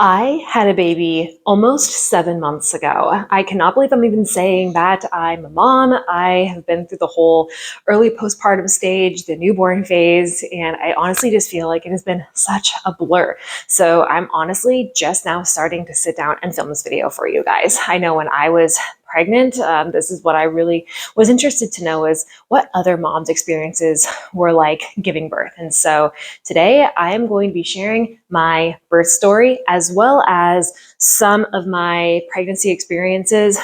I had a baby almost 7 months ago. I cannot believe I'm even saying that. I'm a mom. I have been through the whole early postpartum stage, the newborn phase, and I honestly just feel like it has been such a blur. So I'm honestly just now starting to sit down and film this video for you guys. I know when I was pregnant, this is what I really was interested to know, is what other moms' experiences were like giving birth. And so today I am going to be sharing my birth story as well as some of my pregnancy experiences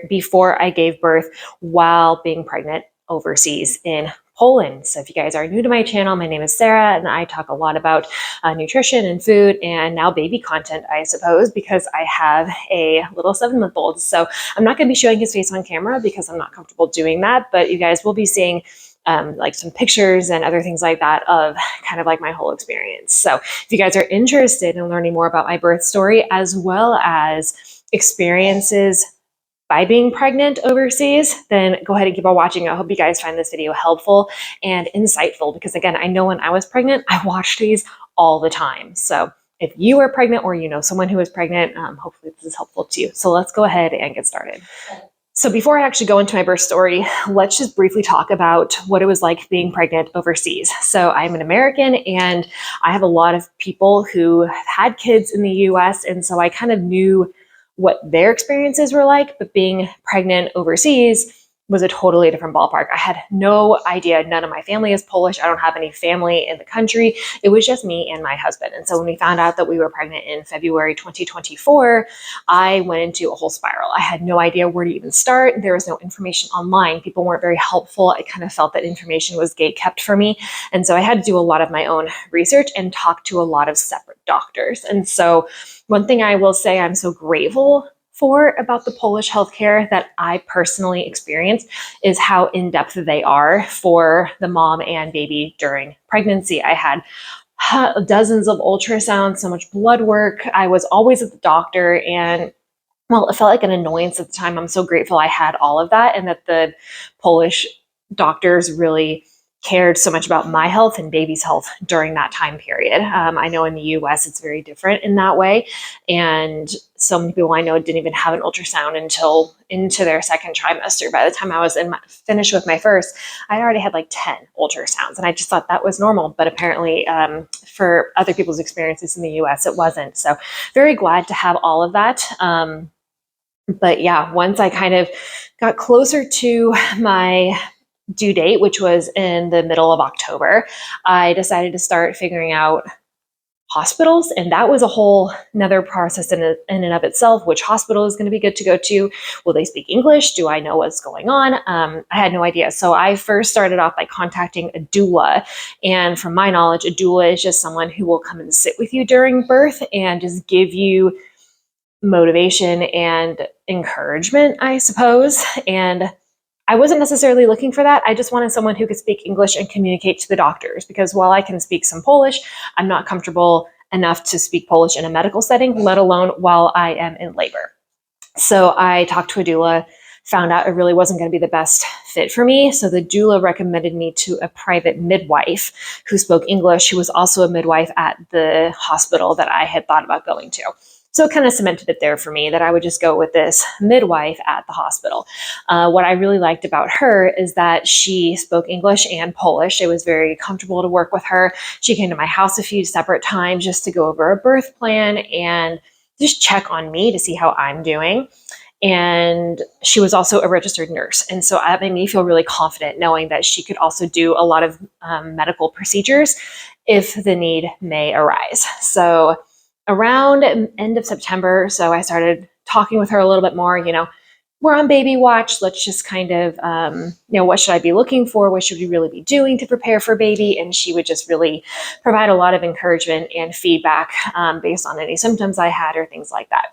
before I gave birth while being pregnant overseas in Poland. So if you guys are new to my channel, my name is Sarah and I talk a lot about nutrition and food and now baby content, I suppose, because I have a little 7-month-old. So I'm not going to be showing his face on camera because I'm not comfortable doing that, but you guys will be seeing like some pictures and other things like that of kind of like my whole experience. So if you guys are interested in learning more about my birth story as well as experiences by being pregnant overseas, then go ahead and keep on watching. I hope you guys find this video helpful and insightful because again, I know when I was pregnant, I watched these all the time. So if you are pregnant or you know someone who is pregnant, hopefully this is helpful to you. So let's go ahead and get started. So before I actually go into my birth story, let's just briefly talk about what it was like being pregnant overseas. So I'm an American and I have a lot of people who have had kids in the US, and so I kind of knew what their experiences were like, but being pregnant overseas was a totally different ballpark. I had no idea. None of my family is Polish. I don't have any family in the country. It was just me and my husband. And so when we found out that we were pregnant in February 2024, I went into a whole spiral. I had no idea where to even start. There was no information online. People weren't very helpful. I kind of felt that information was gate kept for me. And so I had to do a lot of my own research and talk to a lot of separate doctors. And so one thing I will say I'm so grateful for about the Polish healthcare that I personally experienced is how in-depth they are for the mom and baby during pregnancy. I had dozens of ultrasounds, so much blood work. I was always at the doctor, and well, it felt like an annoyance at the time. I'm so grateful I had all of that and that the Polish doctors really cared so much about my health and baby's health during that time period. I know in the US it's very different in that way. And so many people I know didn't even have an ultrasound until into their second trimester. By the time I was finished with my first, I already had like 10 ultrasounds. And I just thought that was normal. But apparently for other people's experiences in the US, it wasn't. So very glad to have all of that. But yeah, once I kind of got closer to my due date, which was in the middle of October, I decided to start figuring out hospitals. And that was a whole another process in and of itself. Which hospital is going to be good to go to? Will they speak English? Do I know what's going on? I had no idea. So I first started off by contacting a doula. And from my knowledge, a doula is just someone who will come and sit with you during birth and just give you motivation and encouragement, I suppose. And I wasn't necessarily looking for that. I just wanted someone who could speak English and communicate to the doctors, because while I can speak some Polish, I'm not comfortable enough to speak Polish in a medical setting, let alone while I am in labor. So I talked to a doula, found out it really wasn't going to be the best fit for me. So the doula recommended me to a private midwife who spoke English, who was also a midwife at the hospital that I had thought about going to. So it kind of cemented it there for me that I would just go with this midwife at the hospital. What I really liked about her is that she spoke English and Polish. It was very comfortable to work with her. She came to my house a few separate times just to go over a birth plan and just check on me to see how I'm doing. And she was also a registered nurse. And so that made me feel really confident knowing that she could also do a lot of medical procedures if the need may arise. So around end of September, so I started talking with her a little bit more, we're on baby watch. Let's just kind of, what should I be looking for? What should we really be doing to prepare for baby? And she would just really provide a lot of encouragement and feedback based on any symptoms I had or things like that.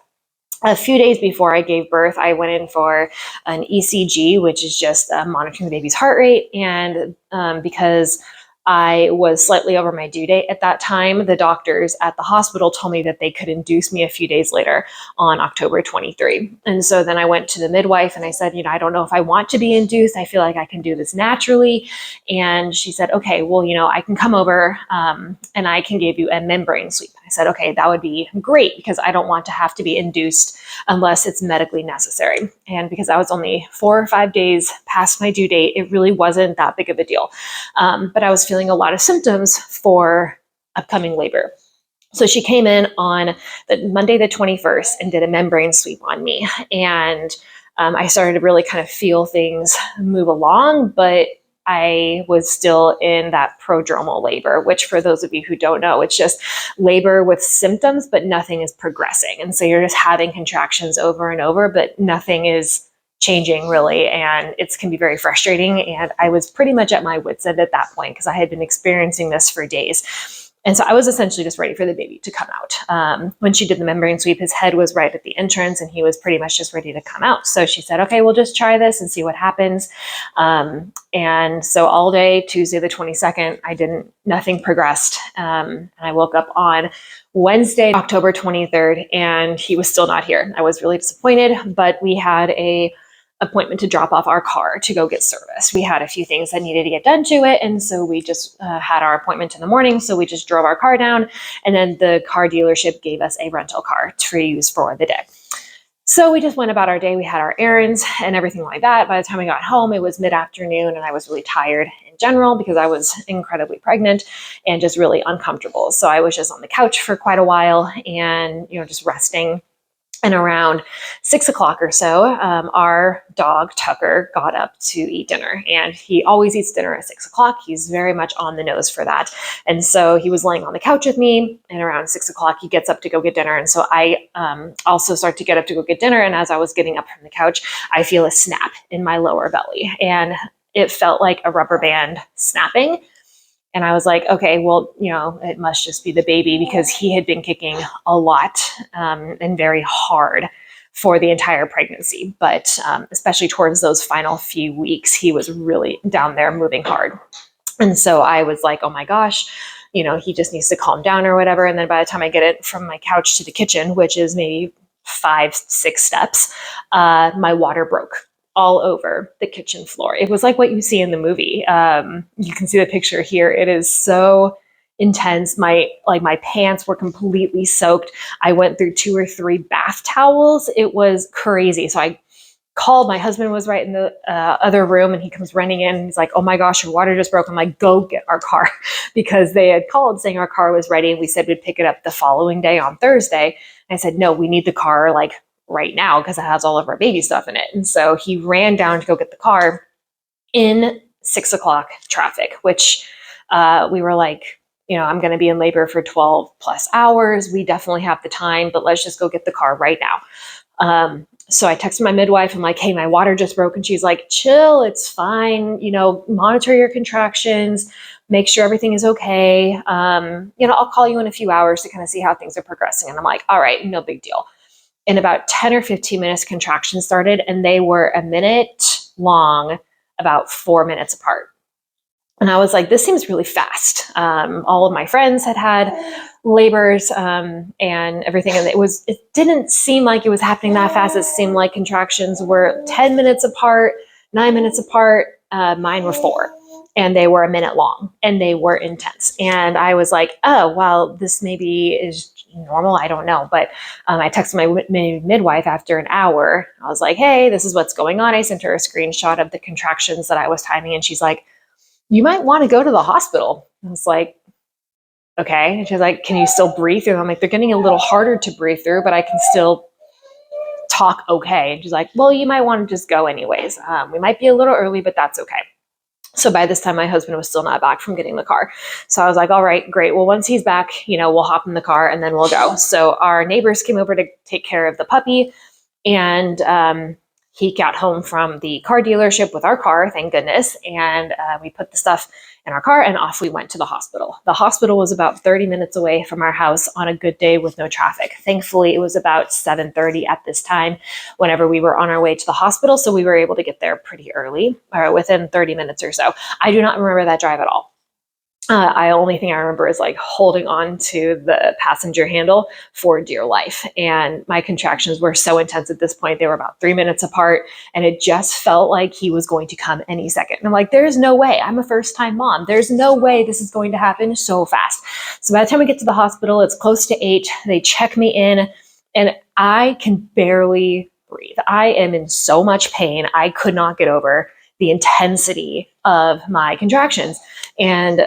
A few days before I gave birth, I went in for an ECG, which is just monitoring the baby's heart rate. And because I was slightly over my due date at that time, the doctors at the hospital told me that they could induce me a few days later on October 23. And so then I went to the midwife and I said, I don't know if I want to be induced. I feel like I can do this naturally. And she said, okay, well, I can come over and I can give you a membrane sweep. I said, okay, that would be great because I don't want to have to be induced unless it's medically necessary. And because I was only 4 or 5 days past my due date, it really wasn't that big of a deal. But I was feeling a lot of symptoms for upcoming labor. So she came in on the Monday, the 21st, and did a membrane sweep on me. And I started to really kind of feel things move along, but I was still in that prodromal labor, which for those of you who don't know, it's just labor with symptoms, but nothing is progressing. And so you're just having contractions over and over, but nothing is changing really. And it can be very frustrating. And I was pretty much at my wit's end at that point because I had been experiencing this for days. And so I was essentially just ready for the baby to come out. When she did the membrane sweep, his head was right at the entrance and he was pretty much just ready to come out. So she said, okay, we'll just try this and see what happens. And so all day, Tuesday, the 22nd, nothing progressed. And I woke up on Wednesday, October 23rd, and he was still not here. I was really disappointed, but we had a appointment to drop off our car to go get service. We had a few things that needed to get done to it. And so we just had our appointment in the morning. So we just drove our car down, and then the car dealership gave us a rental car to use for the day. So we just went about our day. We had our errands and everything like that. By the time we got home, it was mid-afternoon and I was really tired in general because I was incredibly pregnant and just really uncomfortable. So I was just on the couch for quite a while and, just resting. And around 6 o'clock or so, our dog Tucker got up to eat dinner, and he always eats dinner at 6 o'clock. He's very much on the nose for that. And so he was laying on the couch with me, and around 6 o'clock, he gets up to go get dinner. And so I also start to get up to go get dinner. And as I was getting up from the couch, I feel a snap in my lower belly, and it felt like a rubber band snapping. And I was like, okay, well, it must just be the baby because he had been kicking a lot and very hard for the entire pregnancy. But especially towards those final few weeks, he was really down there moving hard. And so I was like, oh my gosh, he just needs to calm down or whatever. And then by the time I get it from my couch to the kitchen, which is maybe 5-6 steps, my water broke all over the kitchen floor. It was like what you see in the movie. You can see the picture here. It is so intense. My pants were completely soaked. I went through 2 or 3 bath towels. It was crazy. So I called. My husband was right in the other room, and he comes running in. And he's like, "Oh my gosh, your water just broke." I'm like, "Go get our car," because they had called saying our car was ready, and we said we'd pick it up the following day on Thursday. And I said, "No, we need the car right now because it has all of our baby stuff in it." And so he ran down to go get the car in 6 o'clock traffic, which we were like, I'm going to be in labor for 12 plus hours. We definitely have the time, but let's just go get the car right now. So I texted my midwife. I'm like, hey, my water just broke. And she's like, chill, it's fine. Monitor your contractions, make sure everything is okay. I'll call you in a few hours to kind of see how things are progressing. And I'm like, all right, no big deal. In about 10 or 15 minutes, contractions started, and they were a minute long, about 4 minutes apart. And I was like, this seems really fast. All of my friends had labors and everything. And it didn't seem like it was happening that fast. It seemed like contractions were 10 minutes apart, 9 minutes apart. Mine were 4. And they were a minute long, and they were intense. And I was like, oh, well, this maybe is normal. I don't know. But I texted my midwife after an hour. I was like, hey, this is what's going on. I sent her a screenshot of the contractions that I was timing. And she's like, you might want to go to the hospital. I was like, okay. And she's like, can you still breathe through? I'm like, they're getting a little harder to breathe through, but I can still talk okay. And she's like, well, you might want to just go anyways. We might be a little early, but that's okay. So by this time, my husband was still not back from getting the car. So I was like, all right, great. Well, once he's back, we'll hop in the car and then we'll go. So our neighbors came over to take care of the puppy, and he got home from the car dealership with our car, thank goodness. And we put the stuff in our car and off we went to the hospital. The hospital was about 30 minutes away from our house on a good day with no traffic. Thankfully, it was about 7:30 at this time whenever we were on our way to the hospital. So we were able to get there pretty early, or within 30 minutes or so. I do not remember that drive at all. I only thing I remember is like holding on to the passenger handle for dear life. And my contractions were so intense at this point. They were about 3 minutes apart, and it just felt like he was going to come any second. And I'm like, there's no way. I'm a first-time mom. There's no way this is going to happen so fast. So by the time we get to the hospital, it's close to 8. They check me in, and I can barely breathe. I am in so much pain. I could not get over the intensity of my contractions. And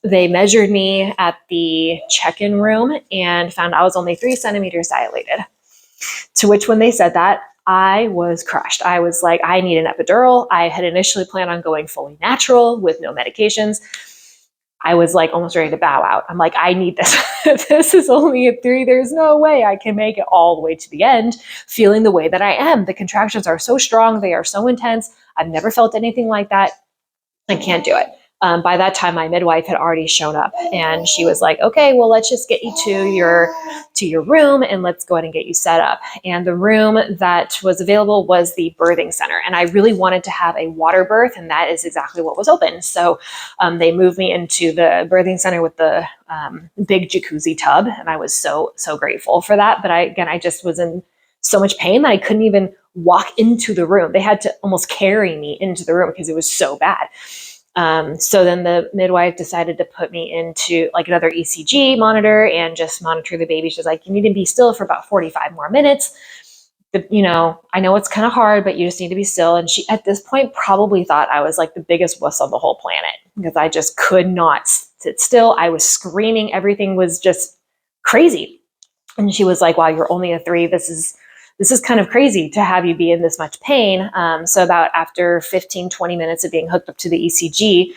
they measured me at the check-in room and found I was only 3 centimeters dilated. To which, when they said that, I was crushed. I was like, I need an epidural. I had initially planned on going fully natural with no medications. I was like almost ready to bow out. I'm like, I need this. If this is only a 3, there's no way I can make it all the way to the end feeling the way that I am. The contractions are so strong. They are so intense. I've never felt anything like that. I can't do it. By that time, my midwife had already shown up, and she was like, okay, well, let's just get you to your room and let's go ahead and get you set up. And the room that was available was the birthing center. And I really wanted to have a water birth, and that is exactly what was open. So they moved me into the birthing center with the big jacuzzi tub. And I was so grateful for that. But I just was in so much pain that I couldn't even walk into the room. They had to almost carry me into the room because it was so bad. So then the midwife decided to put me into like another ECG monitor and just monitor the baby. She's like, you need to be still for about 45 more minutes. I know it's kind of hard, but you just need to be still. And she, at this point, probably thought I was like the biggest wuss on the whole planet because I just could not sit still. I was screaming. Everything was just crazy. And she was like, wow, you're only a 3. This is kind of crazy to have you be in this much pain. So about after 15, 20 minutes of being hooked up to the ECG,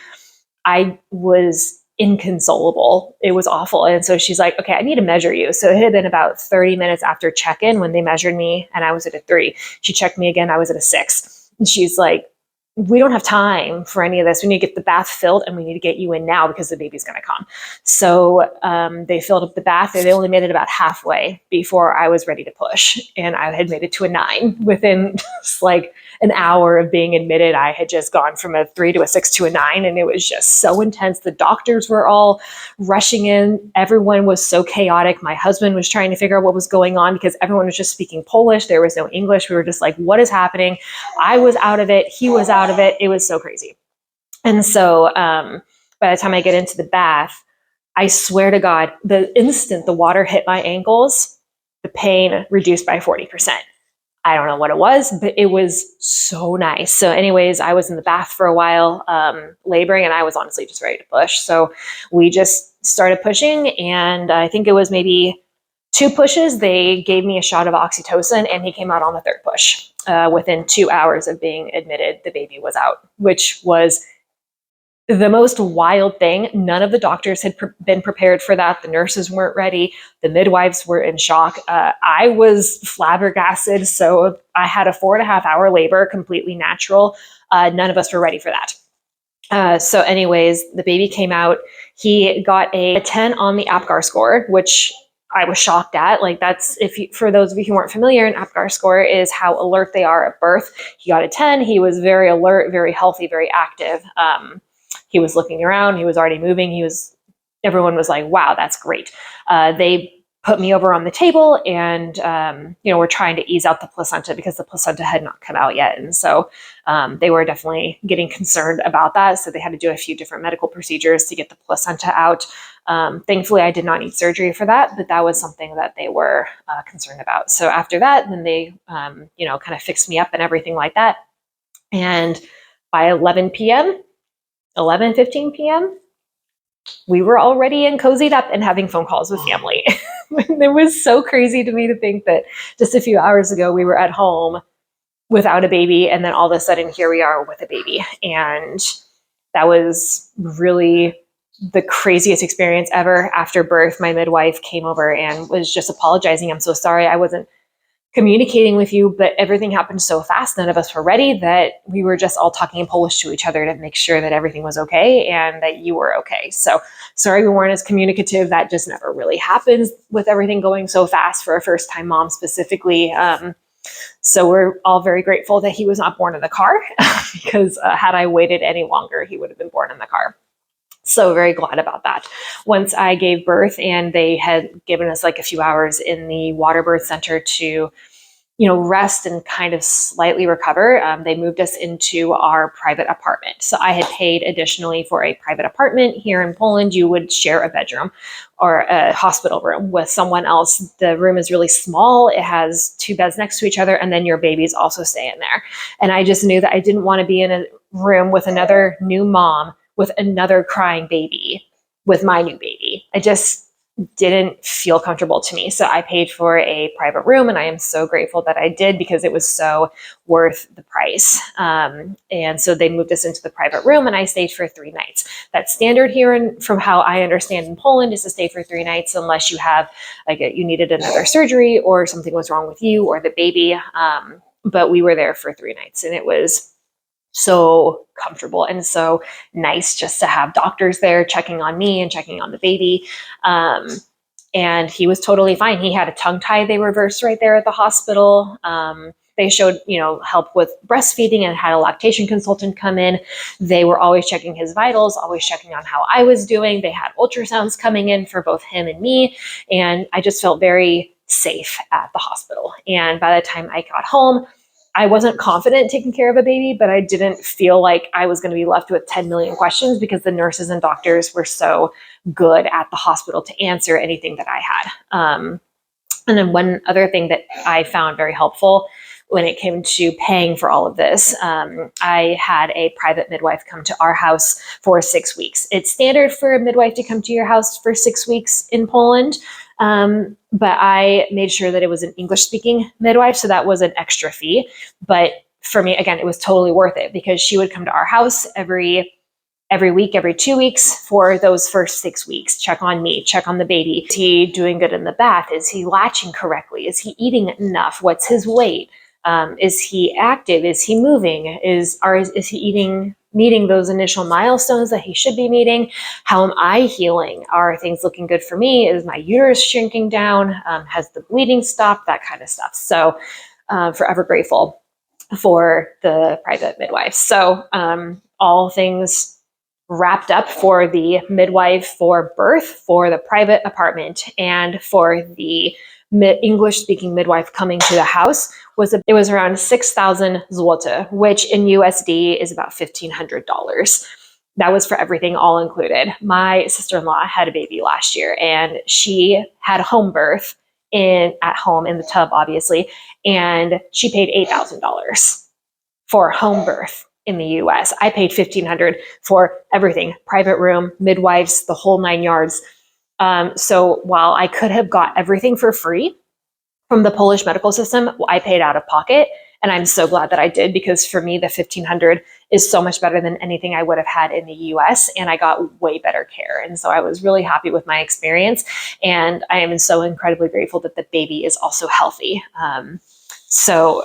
I was inconsolable. It was awful. And so she's like, okay, I need to measure you. So it had been about 30 minutes after check-in when they measured me, and I was at a 3. She checked me again. I was at a 6. And she's like, we don't have time for any of this. We need to get the bath filled, and we need to get you in now because the baby's going to come. So they filled up the bath. They only made it about halfway before I was ready to push. And I had made it to a 9 within like an hour of being admitted. I had just gone from a 3 to a 6 to a 9. And it was just so intense. The doctors were all rushing in. Everyone was so chaotic. My husband was trying to figure out what was going on because everyone was just speaking Polish. There was no English. We were just like, what is happening? I was out of it. He was out of it. It was so crazy. And so by the time I get into the bath, I swear to God, the instant the water hit my ankles, the pain reduced by 40%. I don't know what it was, but it was so nice. So anyways, I was in the bath for a while, laboring, and I was honestly just ready to push. So we just started pushing, and I think it was maybe 2 pushes. They gave me a shot of oxytocin, and he came out on the 3rd push. Within 2 hours of being admitted, the baby was out, which was the most wild thing. None of the doctors had been prepared for that. The nurses weren't ready. The midwives were in shock. I was flabbergasted. So I had a 4.5-hour labor, completely natural. None of us were ready for that. So anyways, the baby came out. He got a 10 on the APGAR score, which I was shocked at. Like that's, for those of you who weren't familiar, an APGAR score is how alert they are at birth. He got a 10. He was very alert, very healthy, very active. He was looking around. He was already moving. Everyone was like, wow, that's great. They put me over on the table, and we're trying to ease out the placenta because the placenta had not come out yet. And so they were definitely getting concerned about that. So they had to do a few different medical procedures to get the placenta out. Thankfully, I did not need surgery for that, but that was something that they were concerned about. So after that, then they kind of fixed me up and everything like that. And by 11:15 p.m., we were already in cozied up and having phone calls with family. It was so crazy to me to think that just a few hours ago we were at home without a baby, and then all of a sudden here we are with a baby. And that was really the craziest experience ever. After birth, my midwife came over and was just apologizing. I'm so sorry I wasn't communicating with you, but everything happened so fast. None of us were ready, that we were just all talking in Polish to each other to make sure that everything was okay and that you were okay. So sorry we weren't as communicative. That just never really happens with everything going so fast for a first-time mom specifically. So we're all very grateful that he was not born in the car because had I waited any longer, he would have been born in the car. So very glad about that. Once I gave birth and they had given us like a few hours in the water birth center to, rest and kind of slightly recover, they moved us into our private apartment. So I had paid additionally for a private apartment. Here in Poland, you would share a bedroom or a hospital room with someone else. The room is really small. It has 2 beds next to each other, and then your babies also stay in there. And I just knew that I didn't want to be in a room with another new mom with another crying baby with my new baby. I just didn't feel comfortable to me. So I paid for a private room, and I am so grateful that I did because it was so worth the price. And so they moved us into the private room, and I stayed for 3 nights. That's standard here, and from how I understand in Poland, is to stay for 3 nights unless you have you needed another surgery or something was wrong with you or the baby. But we were there for 3 nights, and it was so comfortable and so nice just to have doctors there checking on me and checking on the baby. And he was totally fine. He had a tongue tie they reversed right there at the hospital. They showed, help with breastfeeding and had a lactation consultant come in. They were always checking his vitals, always checking on how I was doing. They had ultrasounds coming in for both him and me. And I just felt very safe at the hospital. And by the time I got home, I wasn't confident taking care of a baby, but I didn't feel like I was going to be left with 10 million questions because the nurses and doctors were so good at the hospital to answer anything that I had. And then one other thing that I found very helpful when it came to paying for all of this, I had a private midwife come to our house for 6 weeks. It's standard for a midwife to come to your house for 6 weeks in Poland. But I made sure that it was an English-speaking midwife, so that was an extra fee. But for me, again, it was totally worth it because she would come to our house every week, every 2 weeks for those first 6 weeks, check on me, check on the baby. Is he doing good in the bath? Is he latching correctly? Is he eating enough? What's his weight? Is he active? Is he moving? Is he meeting those initial milestones that he should be meeting? How am I healing? Are things looking good for me? Is my uterus shrinking down? Has the bleeding stopped? That kind of stuff. So forever grateful for the private midwife. So all things wrapped up for the midwife for birth, for the private apartment, and for the English-speaking midwife coming to the house it was around 6,000 zloty, which in USD is about $1,500. That was for everything all included. My sister-in-law had a baby last year, and she had home birth at home in the tub, obviously, and she paid $8,000 for home birth in the US. I paid $1,500 for everything, private room, midwives, the whole 9 yards. So while I could have got everything for free from the Polish medical system, I paid out of pocket. And I'm so glad that I did because for me, the $1,500 is so much better than anything I would have had in the US. And I got way better care. And so I was really happy with my experience. And I am so incredibly grateful that the baby is also healthy. So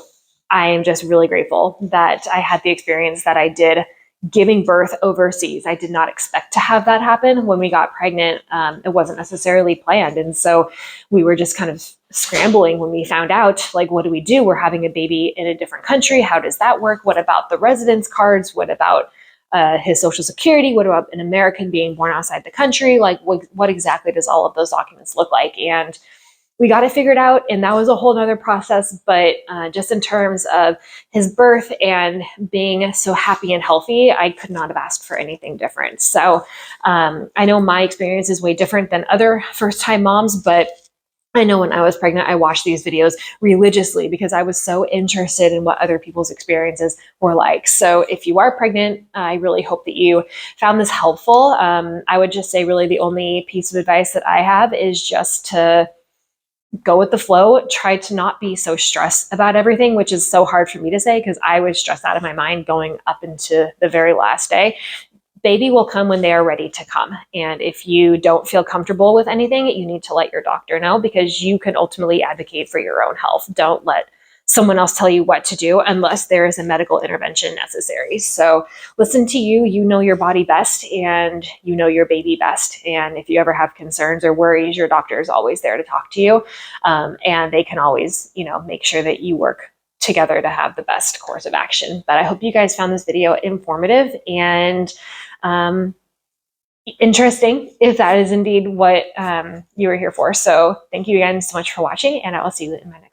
I am just really grateful that I had the experience that I did giving birth overseas. I did not expect to have that happen when we got pregnant. It wasn't necessarily planned. And so we were just kind of scrambling when we found out, like, what do we do? We're having a baby in a different country. How does that work? What about the residence cards? What about his social security? What about an American being born outside the country? Like, what exactly does all of those documents look like? And we got it figured out, and that was a whole nother process. But just in terms of his birth and being so happy and healthy, I could not have asked for anything different. So I know my experience is way different than other first-time moms, but I know when I was pregnant, I watched these videos religiously because I was so interested in what other people's experiences were like. So if you are pregnant, I really hope that you found this helpful. I would just say really the only piece of advice that I have is just to go with the flow. Try to not be so stressed about everything, which is so hard for me to say because I was stressed out of my mind going up into the very last day. Baby will come when they are ready to come. And if you don't feel comfortable with anything, you need to let your doctor know because you can ultimately advocate for your own health. Don't let someone else tell you what to do unless there is a medical intervention necessary. So listen to you. You know your body best and you know your baby best. And if you ever have concerns or worries, your doctor is always there to talk to you. And they can always, make sure that you work together to have the best course of action. But I hope you guys found this video informative and interesting if that is indeed what you were here for. So thank you again so much for watching, and I will see you in my next